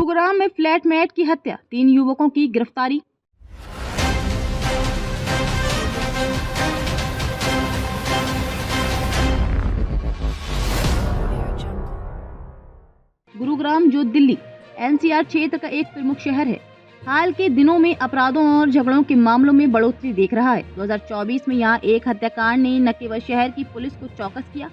गुरुग्राम में फ्लैटमेट की हत्या, 3 युवकों की गिरफ्तारी। गुरुग्राम जो दिल्ली एनसीआर क्षेत्र का एक प्रमुख शहर है, हाल के दिनों में अपराधों और झगड़ों के मामलों में बढ़ोतरी देख रहा है। 2024 में यहाँ एक हत्याकांड ने न केवल शहर की पुलिस को चौकस किया,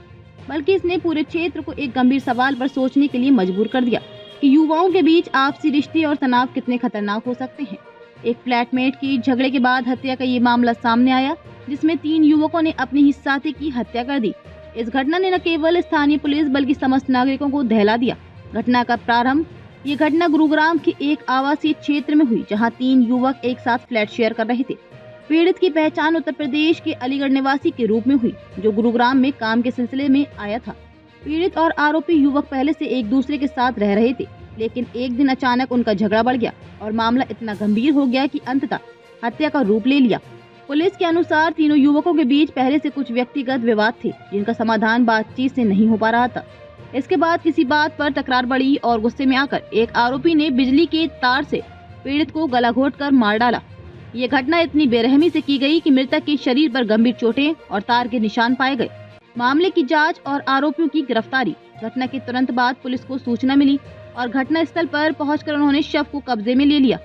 बल्कि इसने पूरे क्षेत्र को एक गंभीर सवाल पर सोचने के लिए मजबूर कर दिया कि युवाओं के बीच आपसी रिश्ते और तनाव कितने खतरनाक हो सकते हैं। एक फ्लैटमेट की झगड़े के बाद हत्या का ये मामला सामने आया, जिसमें 3 युवकों ने अपने ही साथी की हत्या कर दी। इस घटना ने न केवल स्थानीय पुलिस बल्कि समस्त नागरिकों को दहला दिया। घटना का प्रारंभ ये घटना गुरुग्राम के एक आवासीय क्षेत्र में हुई, जहां 3 युवक एक साथ फ्लैट शेयर कर रहे थे। पीड़ित की पहचान उत्तर प्रदेश के अलीगढ़ निवासी के रूप में हुई, जो गुरुग्राम में काम के सिलसिले में आया था। पीड़ित और आरोपी युवक पहले से एक दूसरे के साथ रह रहे थे, लेकिन एक दिन अचानक उनका झगड़ा बढ़ गया और मामला इतना गंभीर हो गया कि अंततः हत्या का रूप ले लिया। पुलिस के अनुसार तीनों युवकों के बीच पहले से कुछ व्यक्तिगत विवाद थे, जिनका समाधान बातचीत से नहीं हो पा रहा था। इसके बाद किसी बात पर तकरार बढ़ी और गुस्से में आकर एक आरोपी ने बिजली के तार से पीड़ित को गला घोंटकर मार डाला। ये घटना इतनी बेरहमी से की गई कि मृतक के शरीर पर गंभीर चोटें और तार के निशान पाए गए। मामले की जांच और आरोपियों की गिरफ्तारी। घटना के तुरंत बाद पुलिस को सूचना मिली और घटना स्थल पर पहुंचकर उन्होंने शव को कब्जे में ले लिया।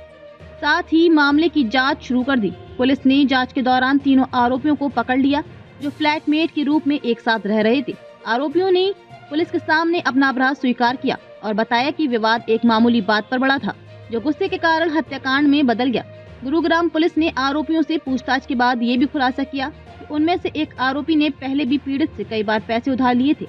साथ ही मामले की जाँच शुरू कर दी। पुलिस ने जाँच के दौरान तीनों आरोपियों को पकड़ लिया, जो फ्लैटमेट के रूप में एक साथ रह रहे थे। आरोपियों ने पुलिस के सामने अपना अपराध स्वीकार किया और बताया कि विवाद एक मामूली बात पर बढ़ा था, जो गुस्से के कारण हत्याकांड में बदल गया। गुरुग्राम पुलिस ने आरोपियों से पूछताछ के बाद ये भी खुलासा किया कि उनमें से एक आरोपी ने पहले भी पीड़ित से कई बार पैसे उधार लिए थे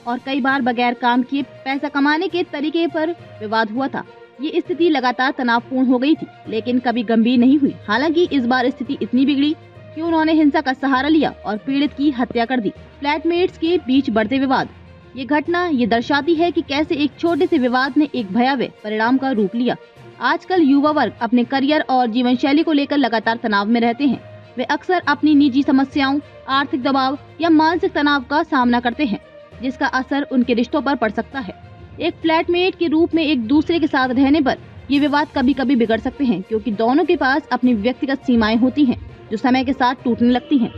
और कई बार बगैर काम किए पैसा कमाने के तरीके पर विवाद हुआ था। ये स्थिति लगातार तनावपूर्ण हो गई थी, लेकिन कभी गंभीर नहीं हुई। हालांकि इस बार स्थिति इतनी बिगड़ी कि उन्होंने हिंसा का सहारा लिया और पीड़ित की हत्या कर दी। फ्लैटमेट्स के बीच बढ़ते विवाद। ये घटना ये दर्शाती है कि कैसे एक छोटे से विवाद ने एक भयावह परिणाम का रूप लिया। आजकल युवा वर्ग अपने करियर और जीवन शैली को लेकर लगातार तनाव में रहते हैं। वे अक्सर अपनी निजी समस्याओं, आर्थिक दबाव या मानसिक तनाव का सामना करते हैं, जिसका असर उनके रिश्तों पर पड़ सकता है। एक फ्लैटमेट के रूप में एक दूसरे के साथ रहने पर ये विवाद कभी कभी बिगड़ सकते हैं, क्योंकि दोनों के पास अपनी व्यक्तिगत सीमाएं होती हैं, जो समय के साथ टूटने लगती हैं।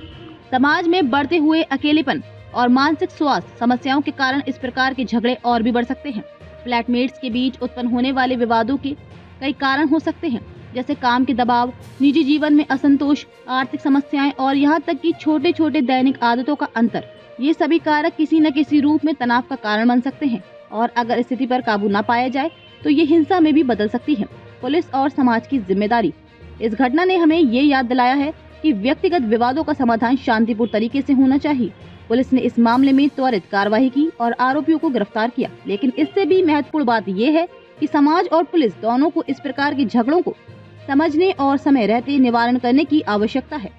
समाज में बढ़ते हुए अकेलेपन और मानसिक स्वास्थ्य समस्याओं के कारण इस प्रकार के झगड़े और भी बढ़ सकते हैं। फ्लैटमेट्स के बीच उत्पन्न होने वाले विवादों के कई कारण हो सकते हैं, जैसे काम के दबाव, निजी जीवन में असंतोष, आर्थिक समस्याएं और यहाँ तक कि छोटे छोटे दैनिक आदतों का अंतर। ये सभी कारक किसी न किसी रूप में तनाव का कारण बन सकते हैं और अगर स्थिति पर काबू न पाया जाए तो ये हिंसा में भी बदल सकती है। पुलिस और समाज की जिम्मेदारी। इस घटना ने हमें ये याद दिलाया है कि व्यक्तिगत विवादों का समाधान शांतिपूर्ण तरीके से होना चाहिए। पुलिस ने इस मामले में त्वरित कार्रवाई की और आरोपियों को गिरफ्तार किया, लेकिन इससे भी महत्वपूर्ण बात यह है कि समाज और पुलिस दोनों को इस प्रकार के झगड़ों को समझने और समय रहते निवारण करने की आवश्यकता है।